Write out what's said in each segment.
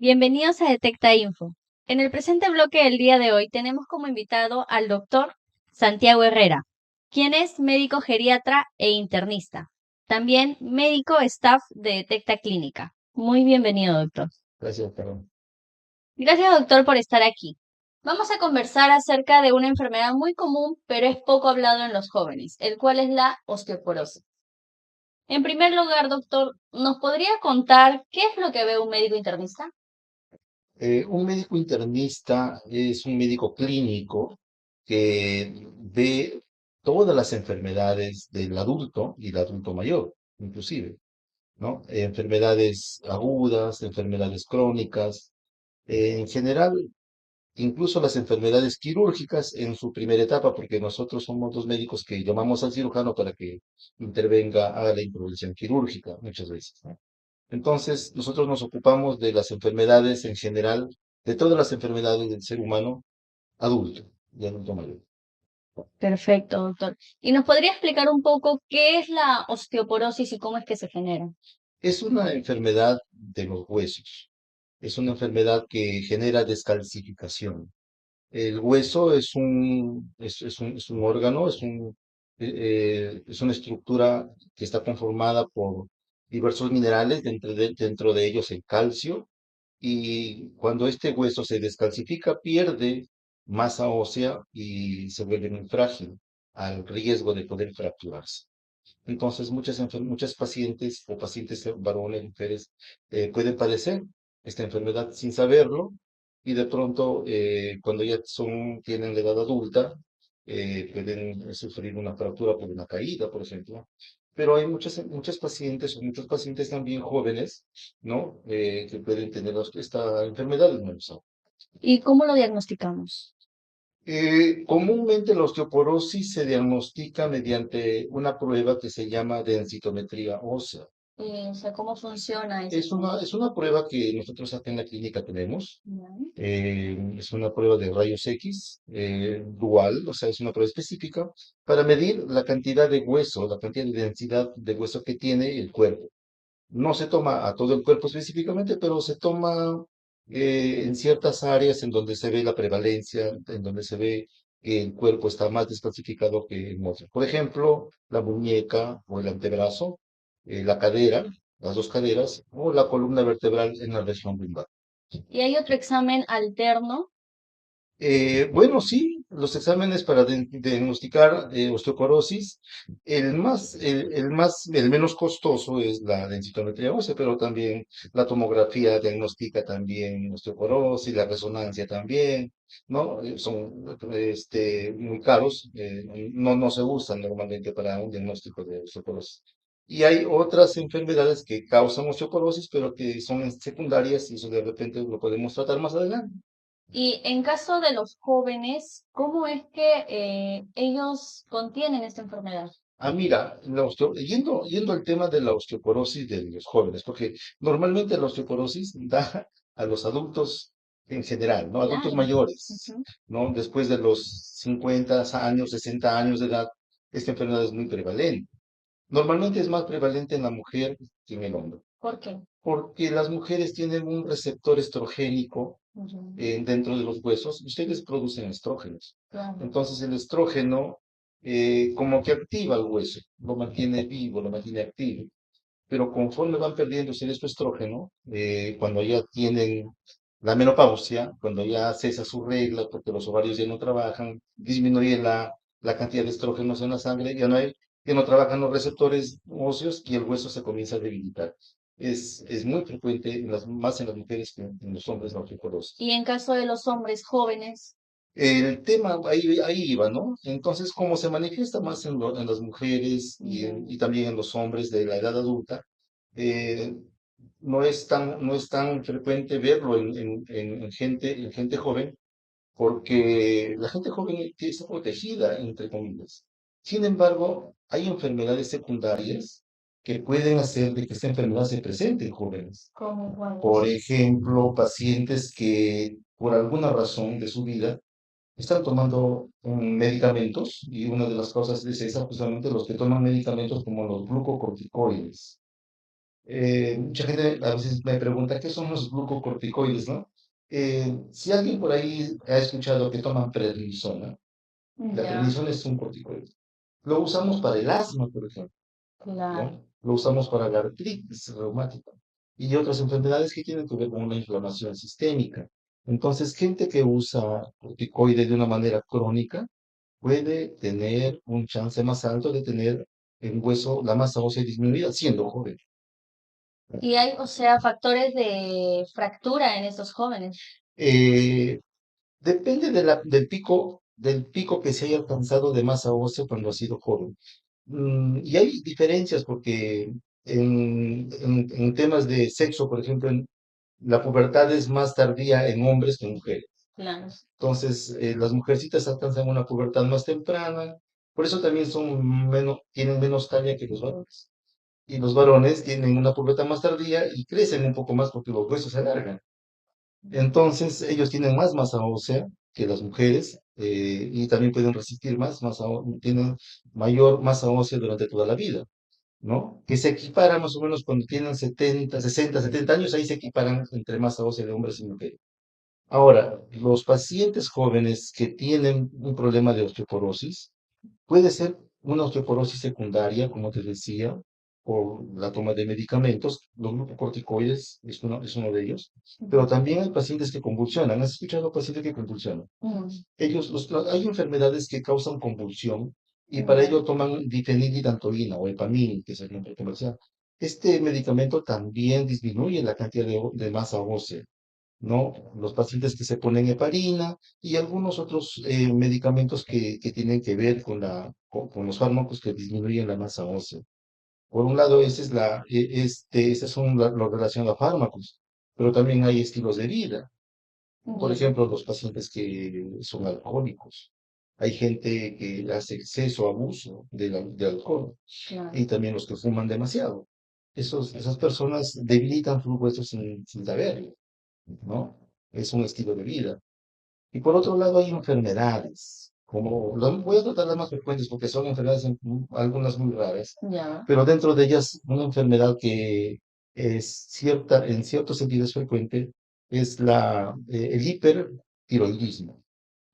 Bienvenidos a Detecta Info. En el presente bloque del día de hoy tenemos como invitado al doctor Santiago Herrera, quien es médico geriatra e internista, también médico staff de Detecta Clínica. Muy bienvenido, doctor. Gracias, Carol. Gracias, doctor, por estar aquí. Vamos a conversar acerca de una enfermedad muy común, pero es poco hablado en los jóvenes, el cual es la osteoporosis. En primer lugar, doctor, ¿nos podría contar qué es lo que ve un médico internista? Un médico internista es un médico clínico que ve todas las enfermedades del adulto y el adulto mayor, inclusive, ¿no? Enfermedades agudas, enfermedades crónicas, en general, incluso las enfermedades quirúrgicas en su primera etapa, porque nosotros somos los médicos que llamamos al cirujano para que intervenga, haga la intervención quirúrgica muchas veces, ¿no? Entonces, nosotros nos ocupamos de las enfermedades en general, de todas las enfermedades del ser humano adulto y adulto mayor. Perfecto, doctor. ¿Y nos podría explicar un poco qué es la osteoporosis y cómo es que se genera? Es una enfermedad de los huesos. Es una enfermedad que genera descalcificación. El hueso es un órgano, es una estructura que está conformada por diversos minerales, dentro de ellos el calcio, y cuando este hueso se descalcifica, pierde masa ósea y se vuelve muy frágil, al riesgo de poder fracturarse. Entonces, muchas pacientes o pacientes varones, mujeres, pueden padecer esta enfermedad sin saberlo y de pronto, cuando ya tienen la edad adulta, pueden sufrir una fractura por una caída, por ejemplo. Pero hay muchas pacientes o muchos pacientes también jóvenes, ¿no? Que pueden tener esta enfermedad en el ¿Y cómo lo diagnosticamos? Comúnmente la osteoporosis se diagnostica mediante una prueba que se llama densitometría ósea. O sea, ¿cómo funciona Es esto? una prueba que nosotros acá en la clínica tenemos. Ya. Es una prueba de rayos X dual, o sea, es una prueba específica para medir la cantidad de hueso, la cantidad de densidad de hueso que tiene el cuerpo. No se toma a todo el cuerpo específicamente, pero se toma en ciertas áreas en donde se ve la prevalencia, en donde se ve que el cuerpo está más descalcificado que en otros. Por ejemplo, la muñeca o el antebrazo, la cadera, las dos caderas, o la columna vertebral en la región lumbar. ¿Y hay otro examen alterno? Bueno, sí, los exámenes para diagnosticar osteoporosis, el menos costoso es la densitometría ósea, pero también la tomografía diagnostica también osteoporosis, la resonancia también, ¿no? Son muy caros, no se usan normalmente para un diagnóstico de osteoporosis. Y hay otras enfermedades que causan osteoporosis, pero que son secundarias y eso de repente lo podemos tratar más adelante. Y en caso de los jóvenes, ¿cómo es que ellos contienen esta enfermedad? Mira, yendo al tema de la osteoporosis de los jóvenes, porque normalmente la osteoporosis da a los adultos en general, ¿no? Adultos Claro. mayores, Ujú. ¿no? Después de los 50 años, 60 años de edad, esta enfermedad es muy prevalente. Normalmente es más prevalente en la mujer que en el hombre, ¿Por qué? porque las mujeres tienen un receptor estrogénico Ujú. dentro de los huesos, ustedes producen estrógenos. Claro. Entonces el estrógeno como que activa el hueso, lo mantiene vivo, lo mantiene activo. Pero conforme van perdiendo este estrógeno, cuando ya tienen la menopausia, cuando ya cesa su regla, porque los ovarios ya no trabajan, disminuye la cantidad de estrógenos en la sangre, ya no trabajan los receptores óseos y el hueso se comienza a debilitar. Es muy frecuente, más en las mujeres que en los hombres, la osteoporosis. Y en caso de los hombres jóvenes, El tema ahí iba, ¿no? Entonces, como se manifiesta más en las mujeres ya. y también en los hombres de la edad adulta, eh, no es tan frecuente verlo en gente joven, porque la gente joven está protegida, entre comillas. Sin embargo, hay enfermedades secundarias que pueden hacer de que esta enfermedad se presente en jóvenes. ¿Cómo Por cuáles? ejemplo, pacientes que por alguna razón de su vida están tomando medicamentos y una de las causas es esa, justamente los que toman medicamentos como los glucocorticoides. Mucha gente a veces me pregunta qué son los glucocorticoides, ¿no? Si alguien por ahí ha escuchado que toman prednisona, la Ya, prednisona es un corticoide. Lo usamos para el asma, por ejemplo, claro. ¿no? Lo usamos para la artritis reumática y otras enfermedades que tienen que ver con una inflamación sistémica. Entonces, gente que usa corticoides de una manera crónica puede tener un chance más alto de tener el hueso, la masa ósea disminuida siendo joven. Y hay, o sea, factores de fractura en estos jóvenes. Eh, Depende del pico que se haya alcanzado de masa ósea cuando ha sido joven. Y hay diferencias porque en temas de sexo, por ejemplo, la pubertad es más tardía en hombres que en mujeres. Claro. Entonces, las mujercitas alcanzan una pubertad más temprana, por eso también tienen menos talla que los varones. Y los varones tienen una pubertad más tardía y crecen un poco más porque los huesos se alargan. Entonces, ellos tienen más masa ósea que las mujeres y también pueden resistir tienen mayor masa ósea durante toda la vida, ¿no? Que se equipara más o menos cuando tienen 70, 60, 70 años, ahí se equiparan entre masa ósea de hombres y mujeres. Ahora, los pacientes jóvenes que tienen un problema de osteoporosis, puede ser una osteoporosis secundaria, como te decía, por la toma de medicamentos. Los glucocorticoides es uno de ellos. Pero también hay pacientes que convulsionan. ¿Has escuchado pacientes que convulsionan? Mm, Hay enfermedades que causan convulsión y para ya. ello toman difenildidantoína o epamin, que es el nombre comercial. Este medicamento también disminuye la cantidad de masa ósea, ¿no? Los pacientes que se ponen heparina y algunos otros medicamentos que tienen que ver con los fármacos que disminuyen la masa ósea. Por un lado, esas son lo relacionado a fármacos, pero también hay estilos de vida. Por Ya, ejemplo, los pacientes que son alcohólicos. Hay gente que hace exceso, abuso de alcohol claro. y también los que fuman demasiado. Esas personas debilitan sus huesos sin saberlo, ¿no? Es un estilo de vida. Y por otro lado hay enfermedades, voy a tratar las más frecuentes porque son enfermedades algunas muy raras, Ya. pero dentro de ellas una enfermedad que en cierto sentido es frecuente, es el hipertiroidismo.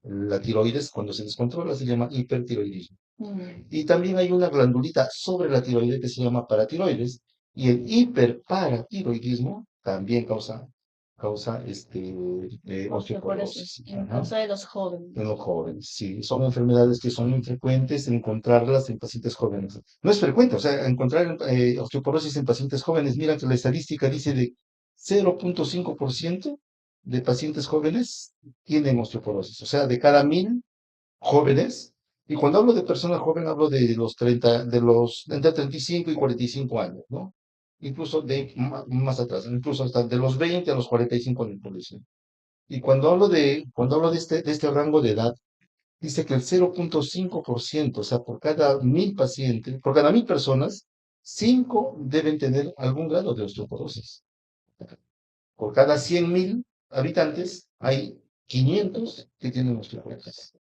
La tiroides, cuando se descontrola, se llama hipertiroidismo. Mm. Y también hay una glandulita sobre la tiroides que se llama paratiroides, y el hiperparatiroidismo también causa Osteoporosis osteoporosis. en Ajá. caso de los jóvenes. En los jóvenes, sí, son enfermedades que son muy frecuentes encontrarlas en pacientes jóvenes. No es frecuente, o sea, encontrar osteoporosis en pacientes jóvenes, mira que la estadística dice de 0,5% de pacientes jóvenes tienen osteoporosis, o sea, de cada 1.000 jóvenes, y cuando hablo de personas jóvenes hablo de los 30, de los entre 35 y 45 años, ¿no? Incluso más atrás, incluso hasta de los 20 a los 45 años, por decir. Y cuando hablo de este rango de edad, dice que el 0,5%, o sea, por cada 1.000 personas, 5 deben tener algún grado de osteoporosis. Por cada 100.000 habitantes, hay 500 que tienen osteoporosis,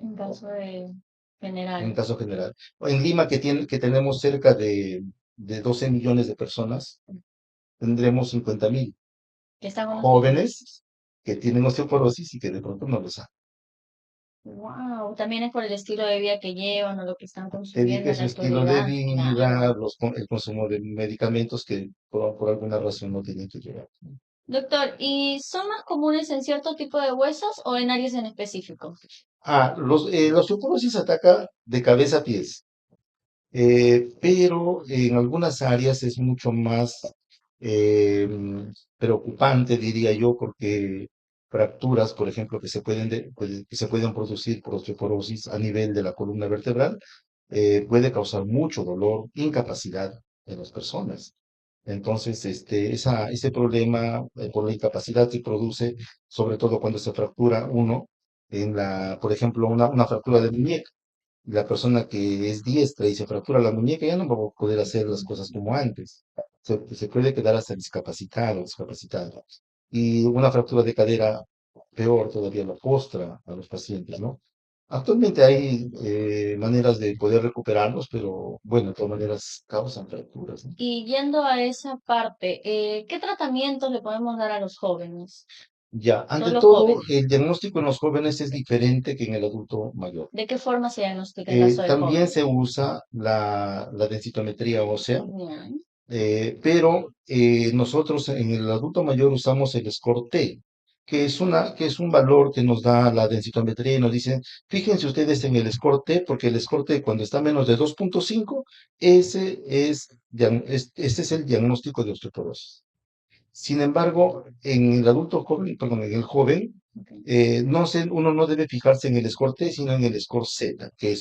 En caso de en general. caso general. En Lima, que tenemos cerca de 12 millones de personas, tendremos 50.000 Que está con jóvenes osteoporosis. que tienen osteoporosis y que de pronto no lo saben. Wow. También es por el estilo de vida que llevan o lo que están Te consumiendo dije en la su estilo de actualidad. Claro. vida, el consumo de medicamentos que por alguna razón no tienen que llevar. Doctor, ¿y son más comunes en cierto tipo de huesos o en áreas en específico? La osteoporosis ataca de cabeza a pies. Pero en algunas áreas es mucho más eh, preocupante, diría yo, porque fracturas, por ejemplo, que se pueden producir por osteoporosis a nivel de la columna vertebral, puede causar mucho dolor, incapacidad en las personas. Entonces, ese problema por la incapacidad que produce, sobre todo cuando se fractura uno, por ejemplo, una fractura de muñeca, la persona que es diestra y se fractura la muñeca ya no va a poder hacer las cosas como antes. Se puede quedar hasta discapacitado, discapacitado. Y una fractura de cadera, peor todavía, lo postra a los pacientes, ¿no? Actualmente hay maneras de poder recuperarlos, pero bueno, de todas maneras causan fracturas, ¿no? Y yendo a esa parte, ¿qué tratamientos le podemos dar a los jóvenes? Ya, Son ante los todo, jóvenes. el diagnóstico en los jóvenes es diferente que en el adulto mayor. ¿De qué forma se diagnostica en caso de También joven? se usa la densitometría ósea, Bien. pero nosotros en el adulto mayor usamos el score T, que es un valor que nos da la densitometría y nos dice, fíjense ustedes en el score T, porque el score T cuando está menos de 2,5, ese es el diagnóstico de osteoporosis. Sin embargo, en el adulto joven, perdón, en el joven, Ok. uno no debe fijarse en el score T, sino en el score Z, que es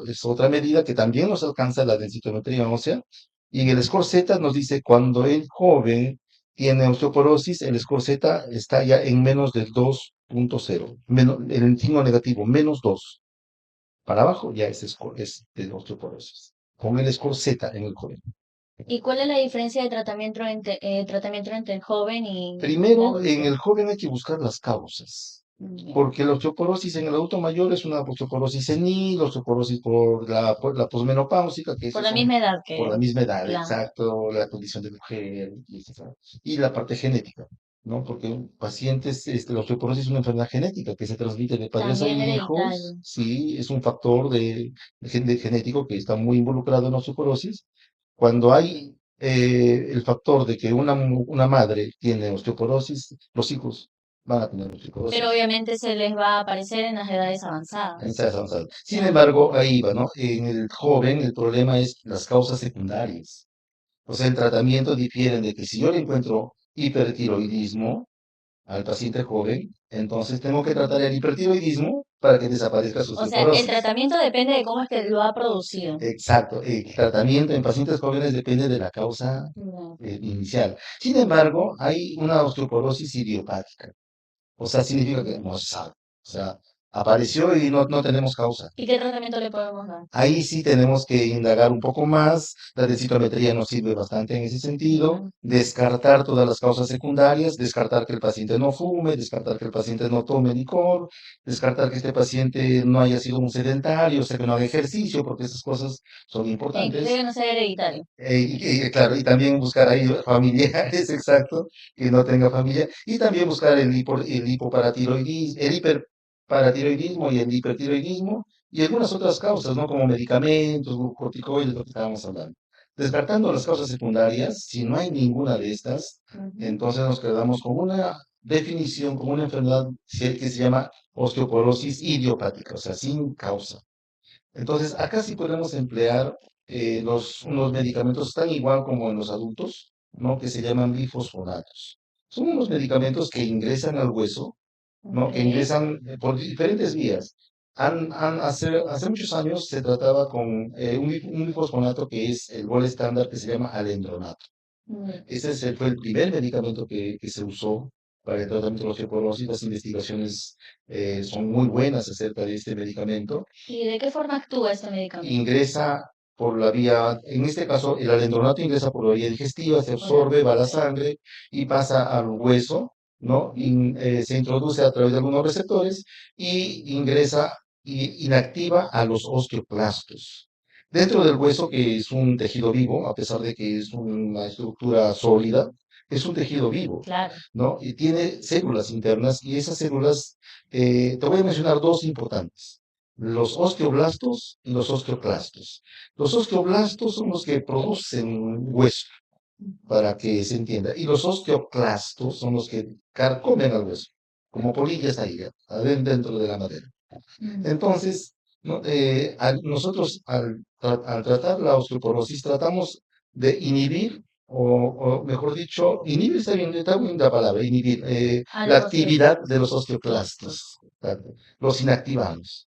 es otra medida que también nos alcanza la densitometría ósea. Y en el score Z nos dice cuando el joven tiene osteoporosis, el score Z está ya en menos del 2,0, el signo negativo, -2. Para abajo ya es de osteoporosis. Con el score Z en el joven. ¿Y cuál es la diferencia de tratamiento entre el joven y el Primero, en adulto? el joven hay que buscar las causas, Bien. porque la osteoporosis en el adulto mayor es una osteoporosis senil, osteoporosis por la posmenopáusica, que Por esos la son misma edad por la que, misma edad, claro, exacto, la condición de mujer y la parte genética, ¿no? Porque pacientes, la osteoporosis es una enfermedad genética que se transmite de padres a también hijos, hereditario. sí, es un factor de genético que está muy involucrado en la osteoporosis. Cuando hay el factor de que una madre tiene osteoporosis, los hijos van a tener Pero osteoporosis. obviamente se les va a aparecer en las edades En avanzadas. edades avanzadas. Sin Claro. embargo, ahí va, ¿no? En el joven el problema es las causas secundarias. O sea, el tratamiento difiere de que si yo le encuentro hipertiroidismo al paciente joven, entonces tengo que tratar el hipertiroidismo para que desaparezca su O sea, el osteoporosis. tratamiento depende de cómo es que lo ha producido. Exacto, el tratamiento en pacientes jóvenes depende de la causa No. inicial. Sin embargo, hay una osteoporosis idiopática. O sea, significa que no se sabe. O sea, apareció y no tenemos causa. ¿Y qué tratamiento le podemos dar? Ahí sí tenemos que indagar un poco más. La densitometría nos sirve bastante en ese sentido. Bien. Descartar todas las causas secundarias, descartar que el paciente no fume, descartar que el paciente no tome licor, descartar que este paciente no haya sido un sedentario, o sea, que no haga ejercicio, porque esas cosas son E inclusive importantes. que no sea hereditario. Claro, y también buscar ahí familiares, exacto, que no tenga familia, y también buscar el hipoparatiroidismo, el hiperparatiroidismo y el hipertiroidismo, y algunas otras causas, ¿no? Como medicamentos, corticoides, lo que estábamos hablando. Descartando las causas secundarias, si no hay ninguna de estas, Ujú. entonces nos quedamos con una definición, con una enfermedad que se llama osteoporosis idiopática, o sea, sin causa. Entonces, acá sí podemos emplear unos medicamentos tan igual como en los adultos, ¿no? Que se llaman bifosfonatos. Son unos medicamentos que ingresan al hueso, Ok. ¿no? Que ingresan por diferentes vías. Hace muchos años se trataba con un bifosfonato que es el gol estándar que se llama alendronato. Mm. Fue el primer medicamento que se usó para el tratamiento de la osteoporosis. Las investigaciones son muy buenas acerca de este medicamento. ¿Y de qué forma actúa este medicamento? Ingresa por la vía, en este caso, el alendronato ingresa por la vía digestiva, se O sea, absorbe, va a la ok. sangre y pasa al hueso, ¿no? Se introduce a través de algunos receptores y ingresa y inactiva a los osteoclastos. Dentro del hueso, que es un tejido vivo, a pesar de que es una estructura sólida, es un tejido vivo, Claro. ¿no? Y tiene células internas y esas células, te voy a mencionar dos importantes, los osteoblastos y los osteoclastos. Los osteoblastos son los que producen hueso, para que se entienda, y los osteoclastos son los que carcomen al hueso, como polillas ahí, dentro de la madera. Mm. Entonces, nosotros al tratar la osteoporosis tratamos de inhibir, o mejor dicho, inhibir está bien la palabra, inhibir A la los actividad de los osteoclastos. osteoclastos. Los inactivamos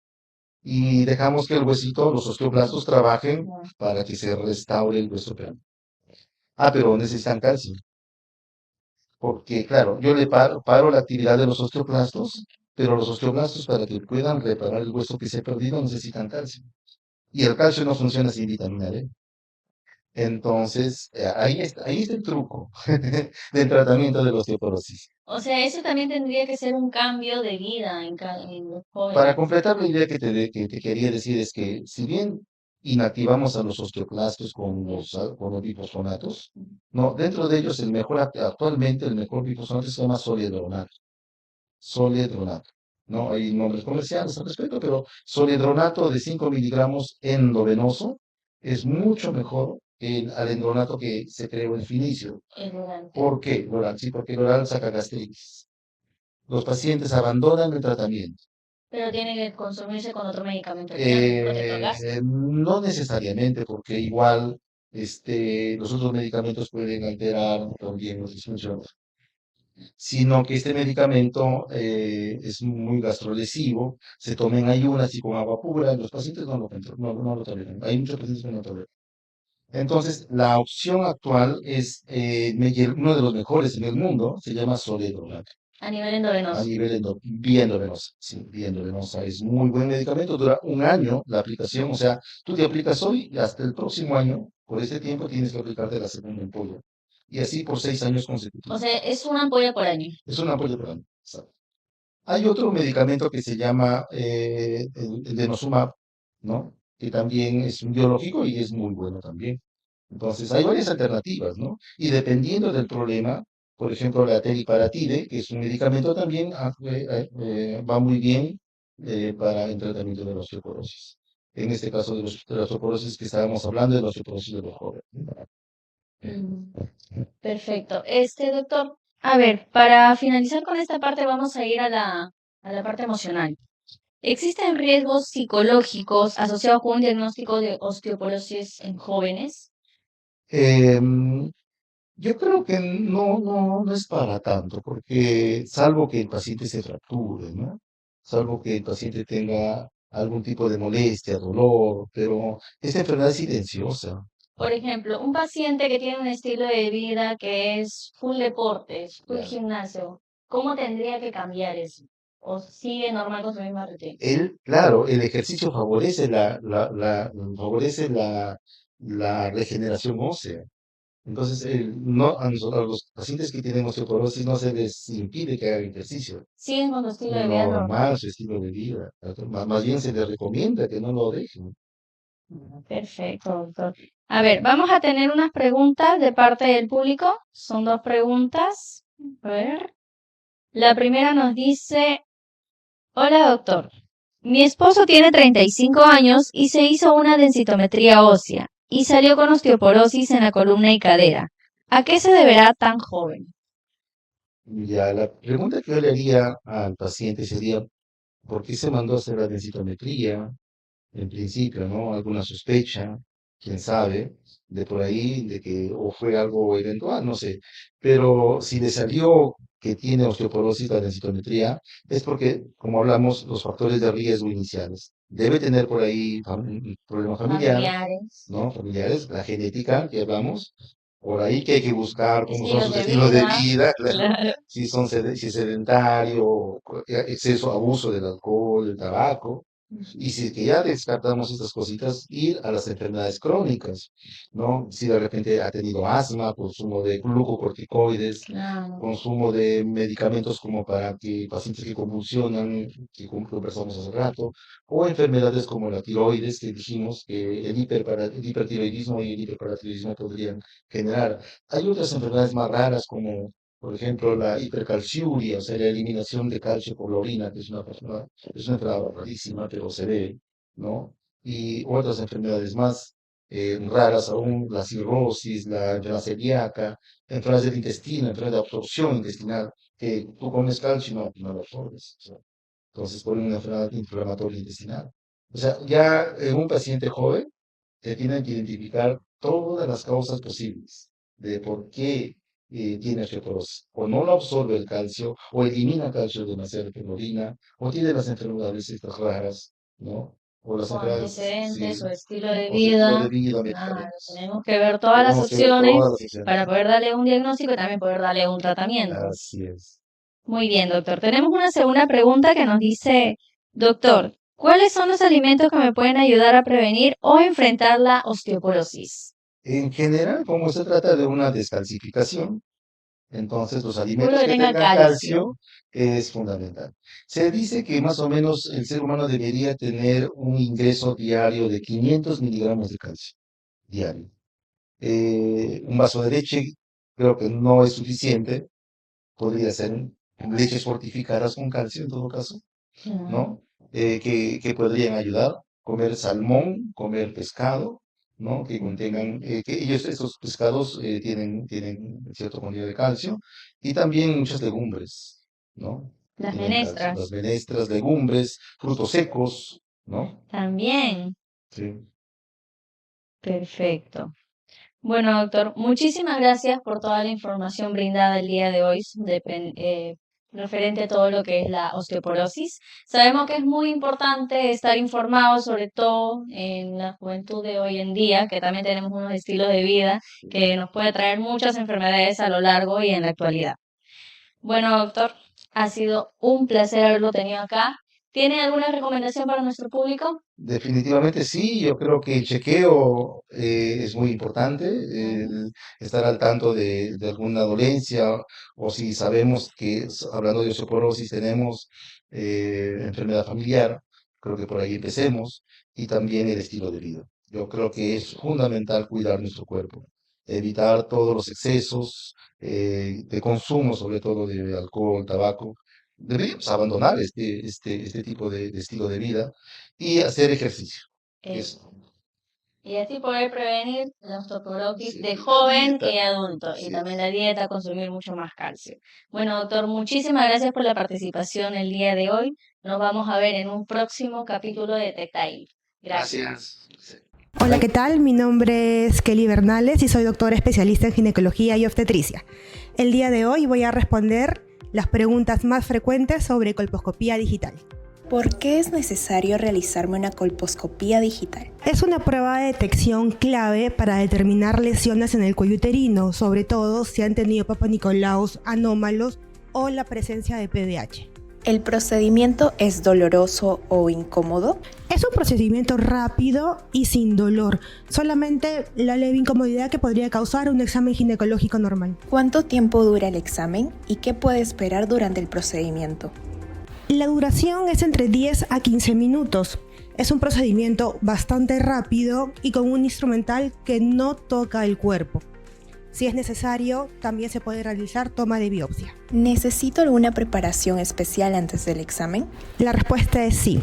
y dejamos que el huesito, los osteoblastos trabajen Ya. para que se restaure el hueso plano. Pero necesitan calcio, porque claro, yo le paro la actividad de los osteoblastos, pero los osteoblastos para que puedan reparar el hueso que se ha perdido necesitan calcio. Y el calcio no funciona sin vitamina D. Entonces, ahí está el truco del tratamiento de la osteoporosis. O sea, eso también tendría que ser un cambio de vida en los Para jóvenes. completar la idea que te quería decir es que si bien inactivamos a los osteoclastos con los bifosfonatos, no, dentro de ellos actualmente el mejor bifosfonato se llama soliedronato. Soliedronato. No hay nombres comerciales al respecto, pero soliedronato de 5 miligramos endovenoso es mucho mejor que el alendronato que se creó en su inicio. El oral. ¿Por qué? El oral, sí, porque el oral saca gastritis. Los pacientes abandonan el tratamiento. Pero tiene que consumirse con otro medicamento que sea un protector gástrico. No necesariamente, porque igual los otros medicamentos pueden alterar también las disfunciones, sino que este medicamento es muy gastrolesivo, se toma en ayunas y con agua pura, los pacientes no lo toleran, hay muchos pacientes que no lo toleran. Entonces, la opción actual es uno de los mejores en el mundo, se llama Soledronato. A nivel endovenoso. A nivel vía endovenosa, sí, vía endovenosa. Es muy buen medicamento, dura un año la aplicación, o sea, tú te aplicas hoy y hasta el próximo año, por ese tiempo tienes que aplicarte la segunda ampolla. Y así por 6 años O consecutivos. sea, es una ampolla por año. Es una ampolla por año. Exacto. Hay otro medicamento que se llama el denosumab, ¿no? Que también es un biológico y es muy bueno también. Entonces, hay varias alternativas, ¿no? Y dependiendo del problema, por ejemplo, la teriparatide, que es un medicamento también, va muy bien para el tratamiento de la osteoporosis. En este caso de la osteoporosis que estábamos hablando, de la osteoporosis de los jóvenes. Mm, Perfecto. Doctor, a ver, para finalizar con esta parte vamos a ir a la parte emocional. ¿Existen riesgos psicológicos asociados con un diagnóstico de osteoporosis en jóvenes? Em, Yo creo que no es para tanto, porque salvo que el paciente se fracture, ¿no? Salvo que el paciente tenga algún tipo de molestia, dolor, pero esta enfermedad es silenciosa. Por ejemplo, un paciente que tiene un estilo de vida que es full deportes, full Ya. gimnasio, ¿cómo tendría que cambiar eso? ¿O sigue normal con su misma rutina? Claro, el ejercicio favorece favorece la regeneración ósea. Entonces, no, a los pacientes que tienen osteoporosis no se les impide que hagan ejercicio. Siguen con su estilo de vida normal. Normal su estilo de vida. Más bien se les recomienda que no lo dejen. Perfecto, doctor. A ver, vamos a tener unas preguntas de parte del público. Son dos preguntas. A ver. La primera nos dice, hola doctor, mi esposo tiene 35 años y se hizo una densitometría ósea y salió con osteoporosis en la columna y cadera. ¿A qué se deberá tan joven? Ya, la pregunta que yo le haría al paciente sería, ¿por qué se mandó a hacer la densitometría? En principio, ¿no? Alguna sospecha, quién sabe, de por ahí, de que o fue algo eventual, no sé. Pero si le salió que tiene osteoporosis la densitometría, es porque, como hablamos, los factores de riesgo iniciales. Debe tener por ahí un problema familiar, Familiares, ¿no? Familiares, la genética que hablamos, por ahí que hay que buscar cómo son estilos sus de estilos de vida, vida, claro, claro. si es sedentario, exceso, abuso del alcohol, del tabaco, y si es que ya descartamos estas cositas, ir a las enfermedades crónicas, ¿no? Si de repente ha tenido asma, consumo de glucocorticoides, Claro. consumo de medicamentos como para que pacientes que convulsionan, que conversamos hace rato, o enfermedades como la tiroides, que dijimos que el hipertiroidismo y el hiperparatiroidismo podrían generar. Hay otras enfermedades más raras como, por ejemplo, la hipercalciuria, o sea, la eliminación de calcio por la orina, que es una enfermedad rarísima, pero se ve, ¿no? Y otras enfermedades más raras aún, la cirrosis, la enfermedad celíaca, enfermedades del intestino, enfermedades de absorción intestinal, que tú comes calcio y no lo absorbes. O sea, entonces, por una enfermedad inflamatoria intestinal. O sea, ya en un paciente joven, se tienen que identificar todas las causas posibles de por qué tiene osteoporosis. O no lo absorbe el calcio, o elimina calcio demasiado en la orina, o tiene las enfermedades estas raras, ¿no? O las O enfermedades, antecedentes, sí, o estilo de o su estilo vida. de vida, Claro, medicamentos. tenemos que ver todas las Tenemos que ver todas opciones las opciones. para poder darle un diagnóstico y también poder darle un tratamiento. Así es. Muy bien, doctor. Tenemos una segunda pregunta que nos dice, doctor, ¿cuáles son los alimentos que me pueden ayudar a prevenir o enfrentar la osteoporosis? En general, como se trata de una descalcificación, entonces los Puro alimentos que que tenga tengan calcio. calcio es fundamental. Se dice que más o menos el ser humano debería tener un ingreso diario de 500 miligramos de calcio diario. Un vaso de leche creo que no es suficiente, podría ser leches fortificadas con calcio en todo caso, Mm, ¿no? Que podrían ayudar, comer salmón, comer pescado, ¿no? Que contengan, que ellos, estos pescados tienen cierto contenido de calcio, y también muchas legumbres, ¿no? Que las tienen calcio, las menestras menestras, legumbres, frutos secos, ¿no? también. Sí. Perfecto. Bueno, doctor, muchísimas gracias por toda la información brindada el día de hoy referente a todo lo que es la osteoporosis. Sabemos que es muy importante estar informado, sobre todo en la juventud de hoy en día, que también tenemos unos estilos de vida que nos puede traer muchas enfermedades a lo largo y en la actualidad. Bueno, doctor, ha sido un placer haberlo tenido acá. ¿Tiene alguna recomendación para nuestro público? Definitivamente sí, yo creo que el chequeo es muy importante, Ujú. estar al tanto de alguna dolencia o si sabemos que, hablando de osteoporosis, tenemos enfermedad familiar, creo que por ahí empecemos, y también el estilo de vida. Yo creo que es fundamental cuidar nuestro cuerpo, evitar todos los excesos de consumo, sobre todo de alcohol, tabaco. Deberíamos abandonar este tipo de estilo de vida y hacer ejercicio, que Eh, es, y así poder prevenir la osteoporosis sí, de y la joven dieta, y adulto. Y así también es. la dieta, consumir mucho más calcio. Bueno, doctor, muchísimas gracias por la participación el día de hoy. Nos vamos a ver en un próximo capítulo de TechTime. Gracias. Gracias. Hola, ¿qué tal? Mi nombre es Kelly Bernales y soy doctora especialista en ginecología y obstetricia. El día de hoy voy a responder las preguntas más frecuentes sobre colposcopía digital. ¿Por qué es necesario realizarme una colposcopía digital? Es una prueba de detección clave para determinar lesiones en el cuello uterino, sobre todo si han tenido Papa Nicolaus anómalos o la presencia de PDH. ¿El procedimiento es doloroso o incómodo? Es un procedimiento rápido y sin dolor, solamente la leve incomodidad que podría causar un examen ginecológico normal. ¿Cuánto tiempo dura el examen y qué puede esperar durante el procedimiento? La duración es entre 10 a 15 minutos. Es un procedimiento bastante rápido y con un instrumental que no toca el cuerpo. Si es necesario, también se puede realizar toma de biopsia. ¿Necesito alguna preparación especial antes del examen? La respuesta es sí.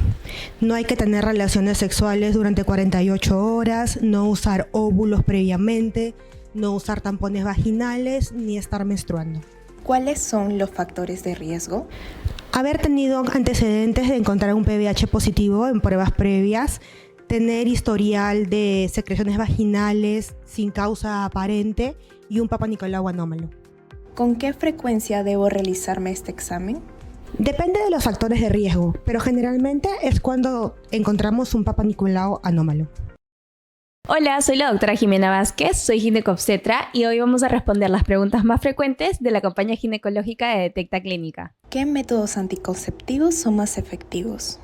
No hay que tener relaciones sexuales durante 48 horas, no usar óvulos previamente, no usar tampones vaginales ni estar menstruando. ¿Cuáles son los factores de riesgo? Haber tenido antecedentes de encontrar un PBH positivo en pruebas previas, tener historial de secreciones vaginales sin causa aparente y un Papa Nicolau anómalo. ¿Con qué frecuencia debo realizarme este examen? Depende de los factores de riesgo, pero generalmente es cuando encontramos un Papa Nicolau anómalo. Hola, soy la doctora Jimena Vázquez, soy ginecobstetra y hoy vamos a responder las preguntas más frecuentes de la campaña ginecológica de Detecta Clínica. ¿Qué métodos anticonceptivos son más efectivos?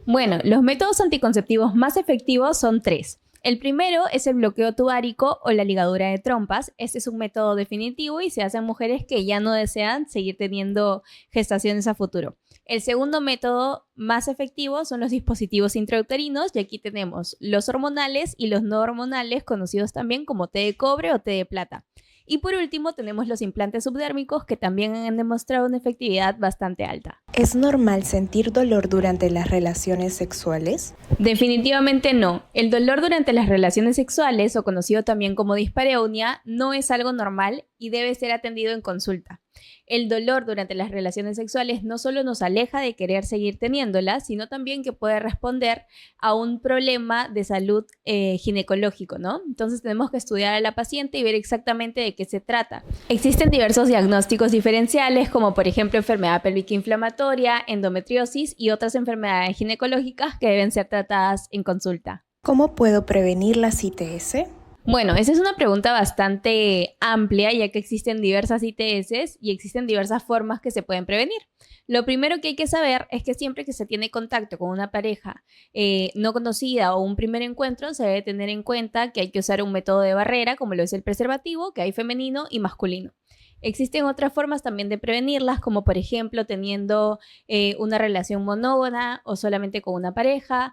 Bueno, los métodos anticonceptivos más efectivos son 3. El primero es el bloqueo tubárico o la ligadura de trompas. Este es un método definitivo y se hace en mujeres que ya no desean seguir teniendo gestaciones a futuro. El segundo método más efectivo son los dispositivos intrauterinos y aquí tenemos los hormonales y los no hormonales, conocidos también como té de cobre o té de plata. Y por último tenemos los implantes subdérmicos que también han demostrado una efectividad bastante alta. ¿Es normal sentir dolor durante las relaciones sexuales? Definitivamente no. El dolor durante las relaciones sexuales, o conocido también como dispareunia, no es algo normal y debe ser atendido en consulta. El dolor durante las relaciones sexuales no solo nos aleja de querer seguir teniéndolas, sino también que puede responder a un problema de salud ginecológico, ¿no? Entonces tenemos que estudiar a la paciente y ver exactamente de qué se trata. Existen diversos diagnósticos diferenciales, como por ejemplo enfermedad pélvica inflamatoria, endometriosis y otras enfermedades ginecológicas que deben ser tratadas en consulta. ¿Cómo puedo prevenir las ITS? Bueno, esa es una pregunta bastante amplia, ya que existen diversas ITS y existen diversas formas que se pueden prevenir. Lo primero que hay que saber es que siempre que se tiene contacto con una pareja no conocida o un primer encuentro, se debe tener en cuenta que hay que usar un método de barrera, como lo es el preservativo, que hay femenino y masculino. Existen otras formas también de prevenirlas, como por ejemplo teniendo una relación monógama o solamente con una pareja,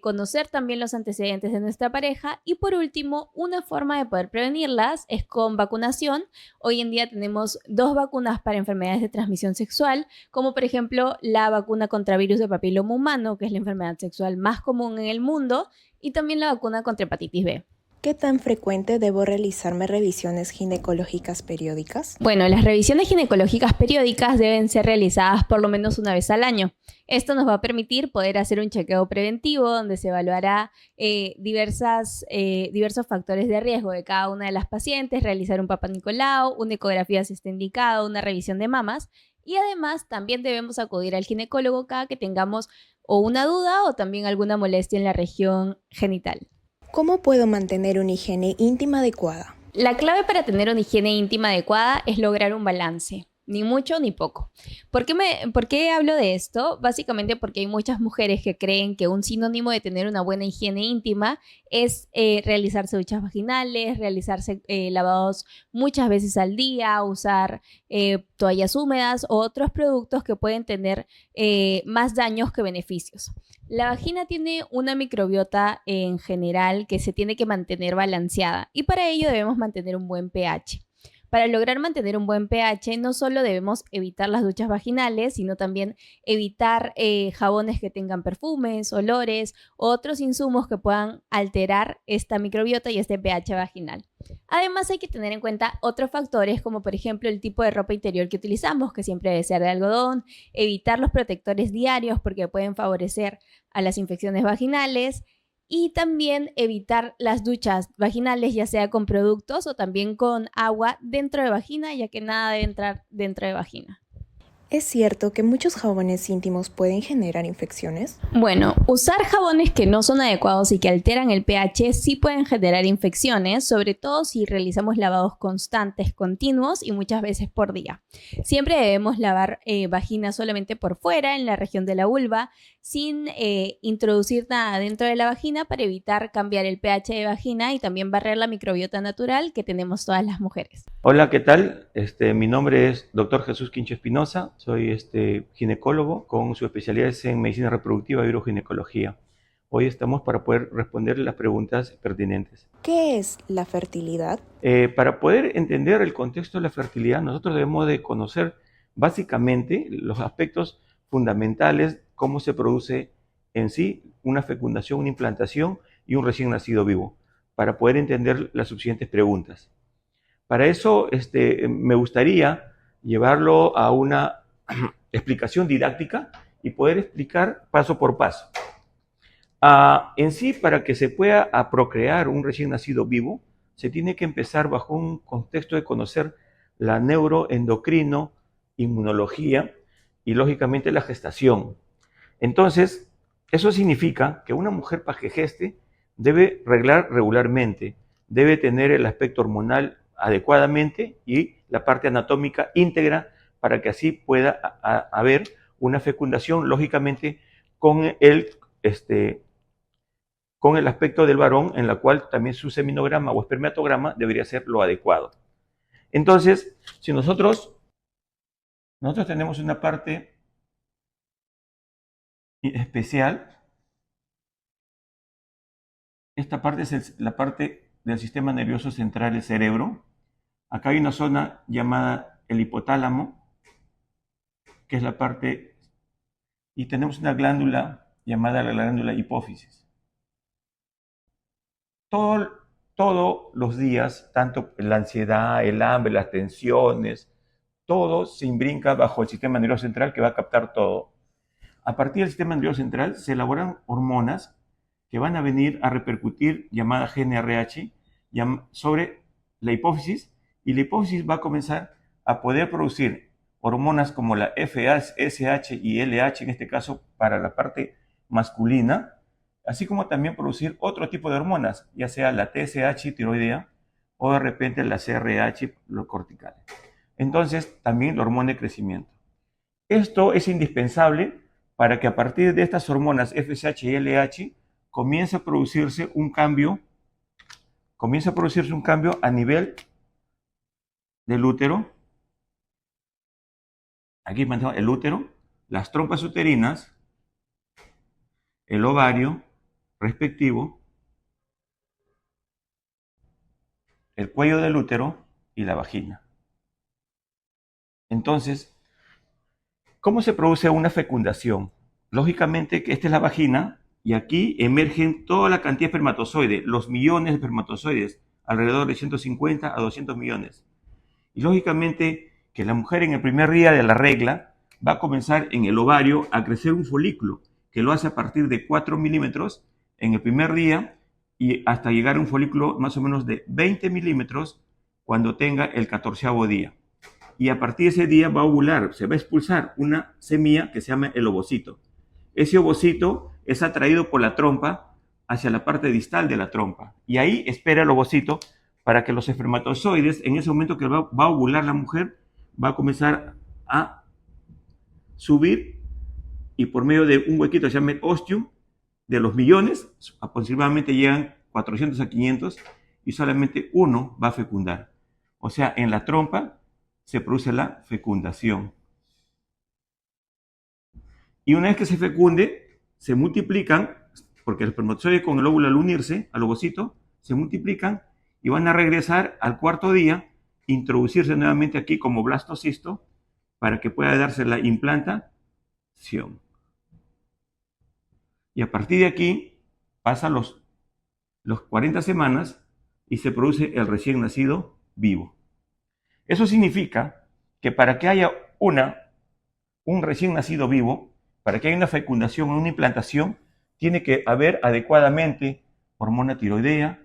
conocer también los antecedentes de nuestra pareja y por último, una forma de poder prevenirlas es con vacunación. Hoy en día tenemos 2 vacunas para enfermedades de transmisión sexual, como por ejemplo la vacuna contra virus de papiloma humano, que es la enfermedad sexual más común en el mundo, y también la vacuna contra hepatitis B. ¿Qué tan frecuente debo realizarme revisiones ginecológicas periódicas? Bueno, las revisiones ginecológicas periódicas deben ser realizadas por lo menos una vez al año. Esto nos va a permitir poder hacer un chequeo preventivo donde se evaluará diversos factores de riesgo de cada una de las pacientes, realizar un Papá Nicolau, una ecografía si está indicado, una revisión de mamas y además también debemos acudir al ginecólogo cada que tengamos o una duda o también alguna molestia en la región genital. ¿Cómo puedo mantener una higiene íntima adecuada? La clave para tener una higiene íntima adecuada es lograr un balance, ni mucho ni poco. ¿Por qué hablo de esto? Básicamente porque hay muchas mujeres que creen que un sinónimo de tener una buena higiene íntima es realizarse duchas vaginales, realizarse lavados muchas veces al día, usar toallas húmedas o otros productos que pueden tener más daños que beneficios. La vagina tiene una microbiota en general que se tiene que mantener balanceada y para ello debemos mantener un buen pH. Para lograr mantener un buen pH, no solo debemos evitar las duchas vaginales, sino también evitar jabones que tengan perfumes, olores u otros insumos que puedan alterar esta microbiota y este pH vaginal. Además, hay que tener en cuenta otros factores, como por ejemplo el tipo de ropa interior que utilizamos, que siempre debe ser de algodón, evitar los protectores diarios porque pueden favorecer a las infecciones vaginales, y también evitar las duchas vaginales, ya sea con productos o también con agua dentro de vagina, ya que nada debe entrar dentro de vagina. ¿Es cierto que muchos jabones íntimos pueden generar infecciones? Bueno, usar jabones que no son adecuados y que alteran el pH sí pueden generar infecciones, sobre todo si realizamos lavados constantes, continuos y muchas veces por día. Siempre debemos lavar vagina solamente por fuera, en la región de la vulva, sin introducir nada dentro de la vagina para evitar cambiar el pH de vagina y también barrer la microbiota natural que tenemos todas las mujeres. Hola, ¿qué tal? Mi nombre es Dr. Jesús Quincho Espinosa, soy ginecólogo con subespecialidades en medicina reproductiva y uroginecología. Hoy estamos para poder responder las preguntas pertinentes. ¿Qué es la fertilidad? Para poder entender el contexto de la fertilidad, nosotros debemos de conocer básicamente los aspectos fundamentales, cómo se produce en sí una fecundación, una implantación y un recién nacido vivo, para poder entender las subsiguientes preguntas. Para eso me gustaría llevarlo a una explicación didáctica y poder explicar paso por paso. En sí, para que se pueda procrear un recién nacido vivo, se tiene que empezar bajo un contexto de conocer la neuroendocrino, inmunología y lógicamente la gestación. Entonces, eso significa que una mujer para que geste debe reglar regularmente, debe tener el aspecto hormonal adecuadamente y la parte anatómica íntegra para que así pueda haber una fecundación, lógicamente, con el aspecto del varón, en la cual también su seminograma o espermatograma debería ser lo adecuado. Entonces, si nosotros tenemos una parte especial, esta parte es la parte del sistema nervioso central del cerebro. Acá hay una zona llamada el hipotálamo, que es la parte, y tenemos una glándula llamada la glándula hipófisis. Todos los días, tanto la ansiedad, el hambre, las tensiones, todo se imbrinca bajo el sistema nervioso central que va a captar todo. A partir del sistema nervioso central se elaboran hormonas que van a venir a repercutir, llamada GnRH, sobre la hipófisis, y la hipófisis va a comenzar a poder producir hormonas como la FSH y LH, en este caso para la parte masculina, así como también producir otro tipo de hormonas, ya sea la TSH tiroidea o de repente la CRH cortical. Entonces, también la hormona de crecimiento. Esto es indispensable para que a partir de estas hormonas FSH y LH comience a producirse un cambio a nivel del útero. Aquí mantenemos el útero, las trompas uterinas, el ovario respectivo, el cuello del útero y la vagina. Entonces, ¿cómo se produce una fecundación? Lógicamente que esta es la vagina y aquí emergen toda la cantidad de espermatozoides, los millones de espermatozoides, alrededor de 150 a 200 millones. Y lógicamente que la mujer en el primer día de la regla va a comenzar en el ovario a crecer un folículo que lo hace a partir de 4 milímetros en el primer día y hasta llegar a un folículo más o menos de 20 milímetros cuando tenga el 14º día. Y a partir de ese día va a ovular, se va a expulsar una semilla que se llama el ovocito. Ese ovocito es atraído por la trompa hacia la parte distal de la trompa y ahí espera el ovocito para que los espermatozoides, en ese momento que va a ovular la mujer, va a comenzar a subir y por medio de un huequito que se llama el ostium, de los millones, aproximadamente llegan 400 a 500 y solamente uno va a fecundar. O sea, en la trompa se produce la fecundación. Y una vez que se fecunde, se multiplican, porque los espermatozoides con el óvulo al unirse al ovocito, se multiplican y van a regresar al 4º día, introducirse nuevamente aquí como blastocisto para que pueda darse la implantación. Y a partir de aquí pasan los 40 semanas y se produce el recién nacido vivo. Eso significa que para que haya un recién nacido vivo, para que haya una fecundación o una implantación, tiene que haber adecuadamente hormona tiroidea,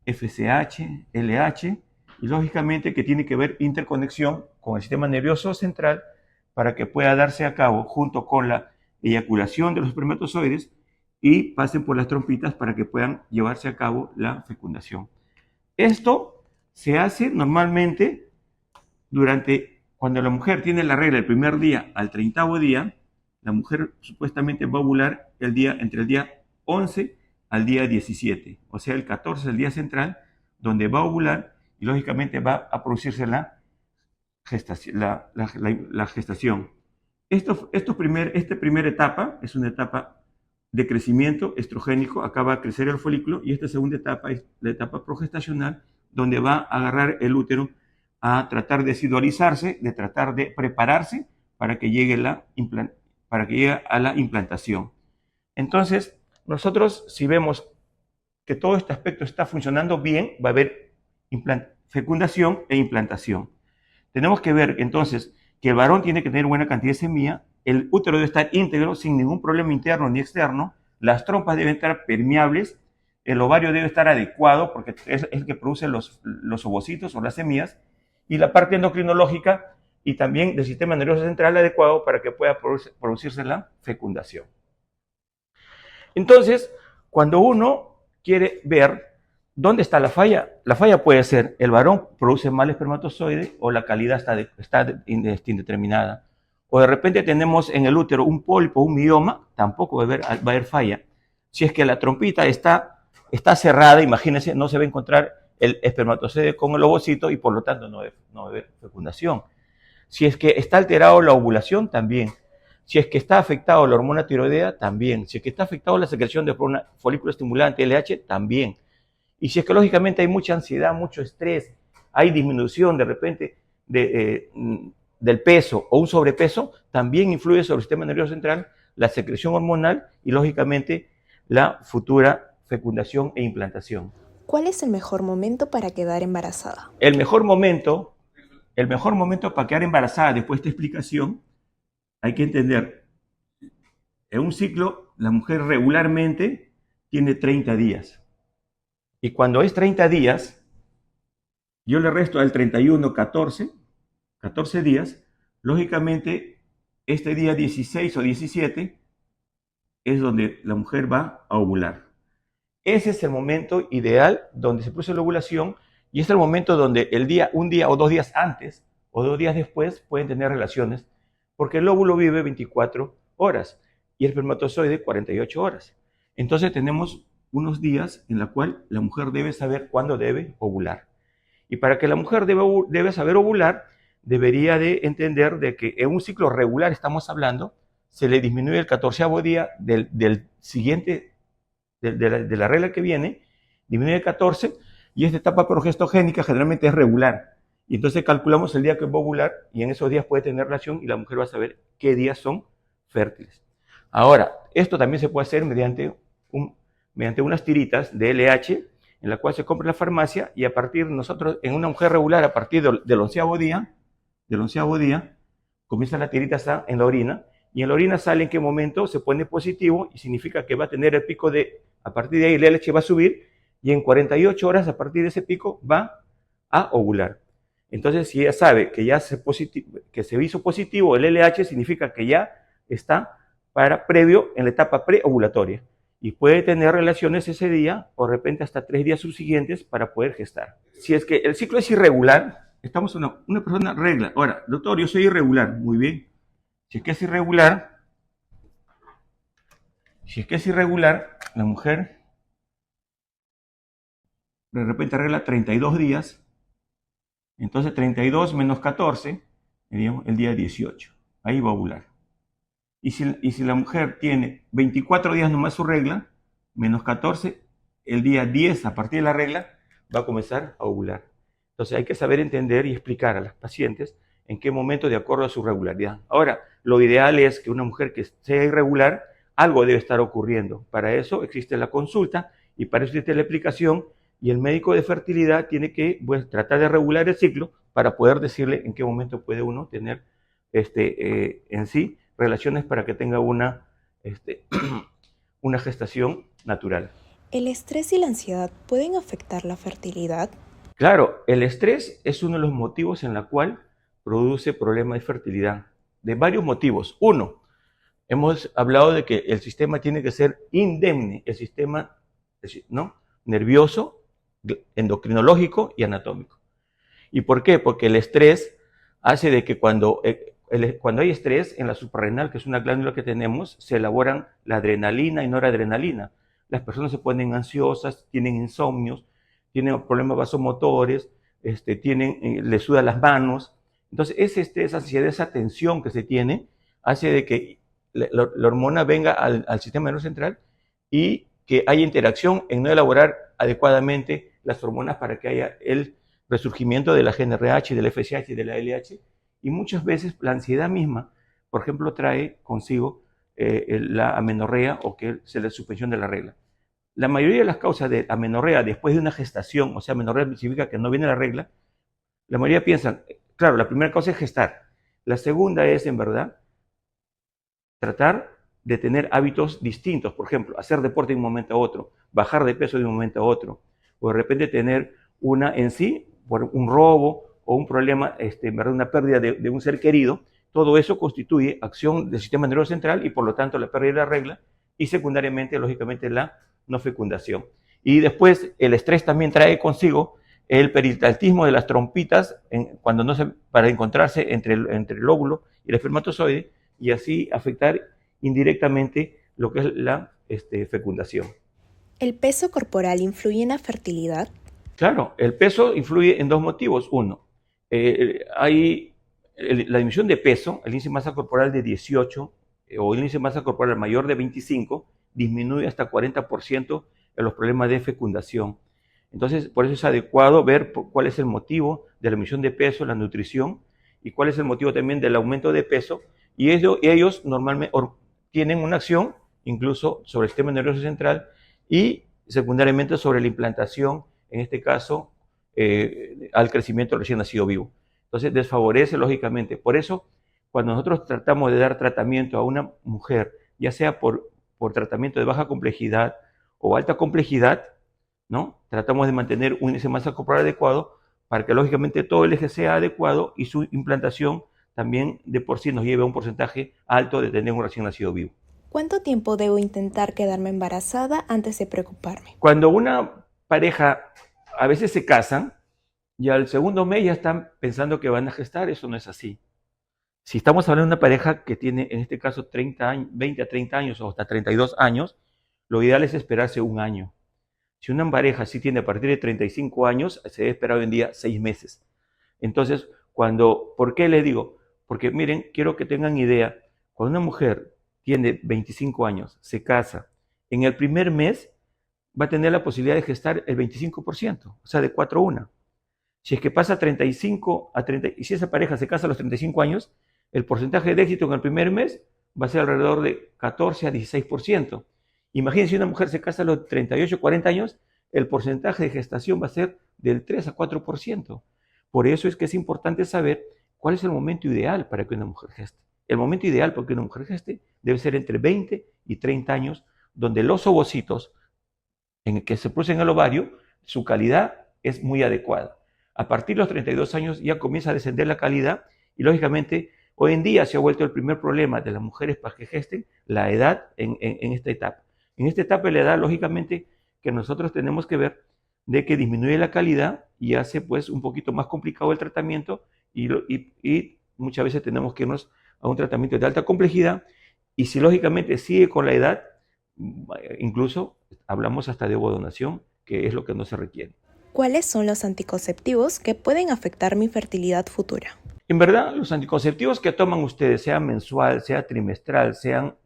FSH, LH, y lógicamente que tiene que haber interconexión con el sistema nervioso central para que pueda darse a cabo junto con la eyaculación de los espermatozoides y pasen por las trompitas para que puedan llevarse a cabo la fecundación. Esto se hace normalmente cuando la mujer tiene la regla el primer día al 30º día, la mujer supuestamente va a ovular entre el día 11 al día 17, o sea, el 14 es el día central, donde va a ovular y lógicamente va a producirse la gestación. Esta primera etapa es una etapa de crecimiento estrogénico, acá va a crecer el folículo, y esta segunda etapa es la etapa progestacional, donde va a agarrar el útero a tratar de sidualizarse, de tratar de prepararse para que llegue a la implantación. Entonces, nosotros si vemos que todo este aspecto está funcionando bien, va a haber fecundación e implantación. Tenemos que ver entonces que el varón tiene que tener buena cantidad de semilla, el útero debe estar íntegro sin ningún problema interno ni externo, las trompas deben estar permeables, el ovario debe estar adecuado porque es el que produce los ovocitos o las semillas, y la parte endocrinológica y también del sistema nervioso central adecuado para que pueda producirse la fecundación. Entonces, cuando uno quiere ver dónde está la falla puede ser el varón produce mal espermatozoide o la calidad está indeterminada. O de repente tenemos en el útero un pólipo, un mioma, tampoco va a haber falla. Si es que la trompita está cerrada, imagínense, no se va a encontrar el espermatozoide con el ovocito y por lo tanto no va a haber fecundación. Si es que está alterado la ovulación, también. Si es que está afectado la hormona tiroidea, también. Si es que está afectado la secreción de folículo estimulante, LH, también. Y si es que lógicamente hay mucha ansiedad, mucho estrés, hay disminución de repente del peso o un sobrepeso, también influye sobre el sistema nervioso central, la secreción hormonal y lógicamente la futura fecundación e implantación. ¿Cuál es el mejor momento para quedar embarazada? El mejor momento para quedar embarazada después de esta explicación, hay que entender, en un ciclo la mujer regularmente tiene 30 días. Y cuando es 30 días, yo le resto al 31, 14 días, lógicamente este día 16 o 17 es donde la mujer va a ovular. ese es el momento ideal donde se produce la ovulación y es el momento donde un día o 2 días antes o 2 días después pueden tener relaciones, porque el óvulo vive 24 horas y el espermatozoide 48 horas. Entonces tenemos unos días en los cuales la mujer debe saber cuándo debe ovular. Y para que la mujer debe saber ovular, debería de entender de que en un ciclo regular estamos hablando, se le disminuye el 14º día del siguiente, de la regla que viene, disminuye el 14, y esta etapa progestogénica generalmente es regular. Y entonces calculamos el día que va a ovular, y en esos días puede tener relación, y la mujer va a saber qué días son fértiles. Ahora, esto también se puede hacer mediante unas tiritas de LH, en la cual se compra en la farmacia, y a partir nosotros, en una mujer regular, a partir del 11º día, comienza la tirita en la orina, y en la orina sale en qué momento se pone positivo, y significa que va a tener el pico a partir de ahí el LH va a subir, y en 48 horas a partir de ese pico va a ovular. Entonces, si ella sabe que ya que se hizo positivo el LH, significa que ya está previo en la etapa preovulatoria, y puede tener relaciones ese día, o de repente hasta 3 días subsiguientes para poder gestar. Si es que el ciclo es irregular, estamos en una persona regla. Ahora, doctor, yo soy irregular. Muy bien. Si es que es irregular, la mujer de repente arregla 32 días, entonces 32 menos 14, digamos, el día 18. Ahí va a ovular. Y si la mujer tiene 24 días nomás su regla, menos 14, el día 10 a partir de la regla va a comenzar a ovular. Entonces hay que saber entender y explicar a las pacientes en qué momento de acuerdo a su regularidad. Ahora, lo ideal es que una mujer que sea irregular, algo debe estar ocurriendo. Para eso existe la consulta y para eso existe la explicación, y el médico de fertilidad tiene que tratar de regular el ciclo para poder decirle en qué momento puede uno tener en sí relaciones para que tenga una gestación natural. ¿El estrés y la ansiedad pueden afectar la fertilidad? Claro, el estrés es uno de los motivos en la cual produce problemas de fertilidad, de varios motivos. Uno, hemos hablado de que el sistema tiene que ser indemne, el sistema nervioso, endocrinológico y anatómico. ¿Y por qué? Porque el estrés hace de que cuando hay estrés en la suprarrenal, que es una glándula que tenemos, se elaboran la adrenalina y noradrenalina. Las personas se ponen ansiosas, tienen insomnios, tienen problemas vasomotores, les sudan las manos. Entonces, esa ansiedad, esa tensión que se tiene, hace de que la hormona venga al sistema nervioso central y que haya interacción en no elaborar adecuadamente las hormonas para que haya el resurgimiento de la GnRH, del FSH y de la LH. Y muchas veces la ansiedad misma, por ejemplo, trae consigo la amenorrea o que es la suspensión de la regla. La mayoría de las causas de amenorrea después de una gestación, o sea, amenorrea significa que no viene la regla, la mayoría piensan, claro, la primera causa es gestar. La segunda es, en verdad, tratar de tener hábitos distintos. Por ejemplo, hacer deporte de un momento a otro, bajar de peso de un momento a otro, o de repente tener por un robo o un problema, en verdad, una pérdida de un ser querido. Todo eso constituye acción del sistema nervioso central y por lo tanto la pérdida de la regla y secundariamente, lógicamente, la no fecundación. Y después el estrés también trae consigo el peristaltismo de las trompitas para encontrarse entre el óvulo y el espermatozoide y así afectar indirectamente lo que es la fecundación. ¿El peso corporal influye en la fertilidad? Claro, el peso influye en dos motivos. Uno, hay la disminución de peso, el índice de masa corporal de 18 o el índice de masa corporal mayor de 25 disminuye hasta 40% en los problemas de fecundación. Entonces, por eso es adecuado ver cuál es el motivo de la disminución de peso, la nutrición, y cuál es el motivo también del aumento de peso. Y ellos normalmente tienen una acción incluso sobre el sistema nervioso central y secundariamente sobre la implantación, en este caso, al crecimiento del recién nacido vivo. Entonces, desfavorece lógicamente. Por eso, cuando nosotros tratamos de dar tratamiento a una mujer, ya sea por tratamiento de baja complejidad o alta complejidad, ¿no? Tratamos de mantener un índice de masa corporal adecuado para que lógicamente todo el eje sea adecuado y su implantación también de por sí nos lleve a un porcentaje alto de tener un recién nacido vivo. ¿Cuánto tiempo debo intentar quedarme embarazada antes de preocuparme? Cuando una pareja a veces se casan y al segundo mes ya están pensando que van a gestar, eso no es así. Si estamos hablando de una pareja que tiene, en este caso, 30 años, 20 a 30 años o hasta 32 años, lo ideal es esperarse un año. Si una pareja sí tiene a partir de 35 años, se debe esperar hoy en día 6 meses. Entonces, ¿por qué les digo? Porque miren, quiero que tengan idea, cuando una mujer tiene 25 años, se casa, en el primer mes va a tener la posibilidad de gestar el 25%, o sea, de 4 a 1. Si es que pasa 35 a 30, y si esa pareja se casa a los 35 años, el porcentaje de éxito en el primer mes va a ser alrededor de 14 a 16%. Imagínense, si una mujer se casa a los 38, 40 años, el porcentaje de gestación va a ser del 3 a 4%. Por eso es que es importante saber cuál es el momento ideal para que una mujer geste. El momento ideal para que una mujer geste debe ser entre 20 y 30 años, donde los ovocitos en el que se producen en el ovario, su calidad es muy adecuada. A partir de los 32 años ya comienza a descender la calidad y lógicamente hoy en día se ha vuelto el primer problema de las mujeres para que gesten la edad en esta etapa. En esta etapa de la edad, lógicamente, que nosotros tenemos que ver de que disminuye la calidad y hace pues un poquito más complicado el tratamiento y muchas veces tenemos que irnos a un tratamiento de alta complejidad y si lógicamente sigue con la edad, incluso hablamos hasta de ovodonación, que es lo que no se requiere. ¿Cuáles son los anticonceptivos que pueden afectar mi fertilidad futura? En verdad, los anticonceptivos que toman ustedes, sea mensual, sea trimestral, sean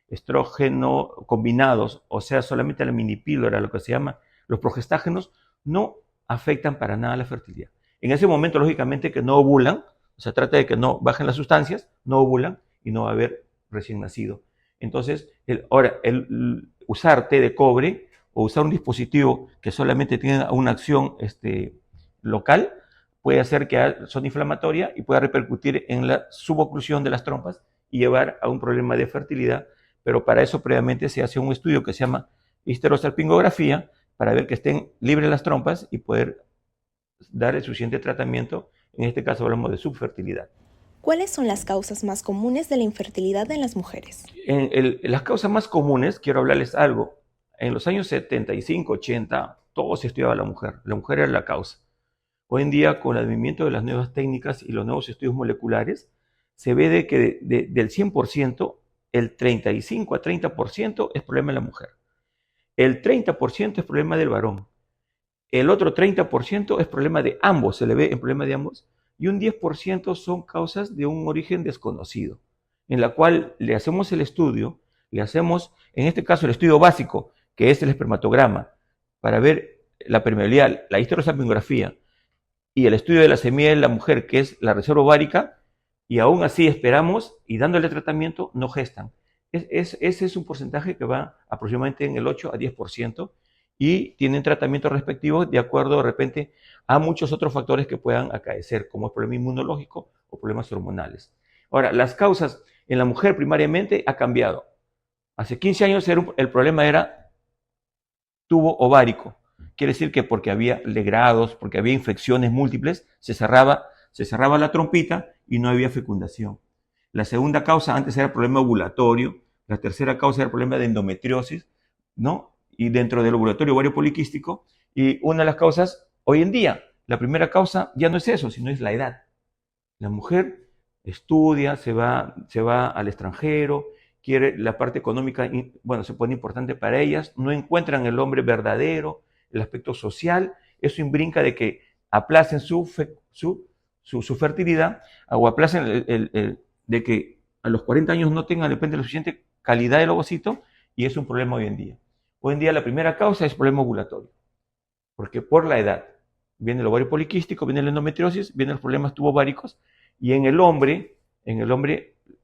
estrógeno combinados, o sea, solamente la minipíldora, lo que se llama los progestágenos, no afectan para nada la fertilidad. En ese momento, lógicamente, que no ovulan, o sea, trata de que no bajen las sustancias, no ovulan y no va a haber recién nacido. Entonces, el usar té de cobre o usar un dispositivo que solamente tenga una acción local, puede hacer que son inflamatoria y pueda repercutir en la suboclusión de las trompas y llevar a un problema de fertilidad, pero para eso previamente se hace un estudio que se llama histerosalpingografía para ver que estén libres las trompas y poder dar el suficiente tratamiento. En este caso hablamos de subfertilidad. ¿Cuáles son las causas más comunes de la infertilidad en las mujeres? Las causas más comunes, quiero hablarles algo. En los años 75, 80, todo se estudiaba la mujer. La mujer era la causa. Hoy en día, con el advenimiento de las nuevas técnicas y los nuevos estudios moleculares, se ve de que del 100%, el 35 a 30% es problema de la mujer. El 30% es problema del varón. El otro 30% es problema de ambos, se le ve el problema de ambos. Y un 10% son causas de un origen desconocido, en la cual le hacemos el estudio, le hacemos, en este caso, el estudio básico, que es el espermatograma, para ver la permeabilidad, la histerosalpingografía, y el estudio de la semilla de la mujer, que es la reserva ovárica, y aún así esperamos, y dándole tratamiento, no gestan. Ese es un porcentaje que va aproximadamente en el 8 a 10%, y tienen tratamiento respectivo de acuerdo de repente a muchos otros factores que puedan acaecer, como el problema inmunológico o problemas hormonales. Ahora, las causas en la mujer primariamente ha cambiado. Hace 15 años el problema era tubo ovárico. Quiere decir que porque había legrados, porque había infecciones múltiples, se cerraba la trompita y no había fecundación. La segunda causa antes era el problema ovulatorio, la tercera causa era el problema de endometriosis, ¿no? Y dentro del ovulatorio ovario poliquístico, y una de las causas, hoy en día, la primera causa ya no es eso, sino es la edad. La mujer estudia, se va al extranjero, quiere la parte económica, bueno, se pone importante para ellas, no encuentran el hombre verdadero, el aspecto social, eso implica de que aplacen su fertilidad o aplacen de que a los 40 años no tengan de repente la suficiente calidad del ovocito y es un problema hoy en día. Hoy en día la primera causa es problema ovulatorio, porque por la edad viene el ovario poliquístico, viene la endometriosis, vienen los problemas tubováricos y en el hombre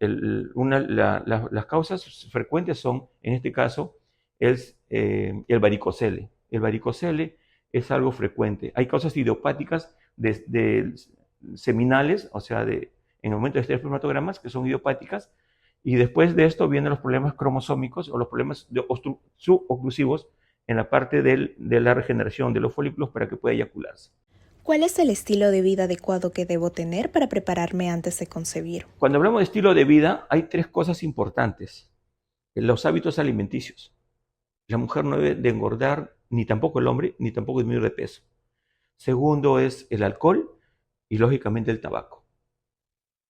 las causas frecuentes son, en este caso, el varicocele. El varicocele es algo frecuente. Hay causas idiopáticas de seminales, o sea, en el momento de estos espermatogramas, que son idiopáticas, y después de esto vienen los problemas cromosómicos o los problemas suboclusivos en la parte de la regeneración de los folículos para que pueda eyacularse. ¿Cuál es el estilo de vida adecuado que debo tener para prepararme antes de concebir? Cuando hablamos de estilo de vida, hay 3 cosas importantes. Los hábitos alimenticios. La mujer no debe de engordar, ni tampoco el hombre, ni tampoco disminuir de peso. Segundo es el alcohol y lógicamente el tabaco.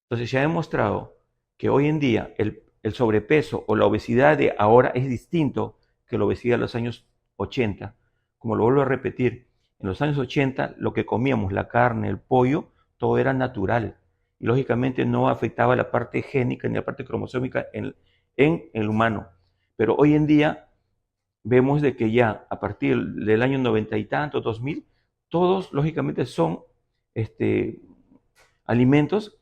Entonces se ha demostrado que hoy en día el sobrepeso o la obesidad de ahora es distinto que la obesidad de los años 80. Como lo vuelvo a repetir, en los años 80 lo que comíamos, la carne, el pollo, todo era natural y lógicamente no afectaba la parte génica ni la parte cromosómica en el humano. Pero hoy en día vemos de que ya a partir del año 90 y tanto, 2000, todos lógicamente son alimentos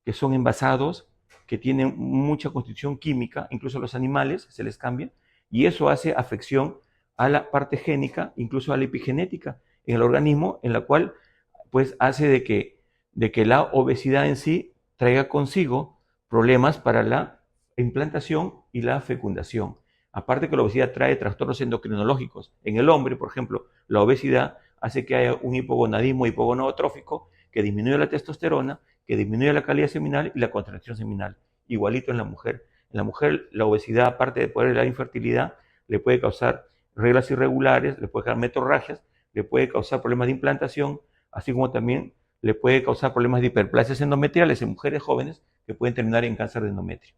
que son envasados, que tienen mucha constitución química, incluso los animales se les cambia, y eso hace afección a la parte génica, incluso a la epigenética en el organismo, en la cual pues hace de que la obesidad en sí traiga consigo problemas para la implantación y la fecundación. Aparte que la obesidad trae trastornos endocrinológicos. En el hombre, por ejemplo, la obesidad hace que haya un hipogonadismo hipogonadotrófico que disminuye la testosterona, que disminuye la calidad seminal y la contracción seminal. Igualito en la mujer. En la mujer, la obesidad, aparte de poder dar infertilidad, le puede causar reglas irregulares, le puede causar metorragias, le puede causar problemas de implantación, así como también le puede causar problemas de hiperplasias endometriales en mujeres jóvenes que pueden terminar en cáncer de endometrio.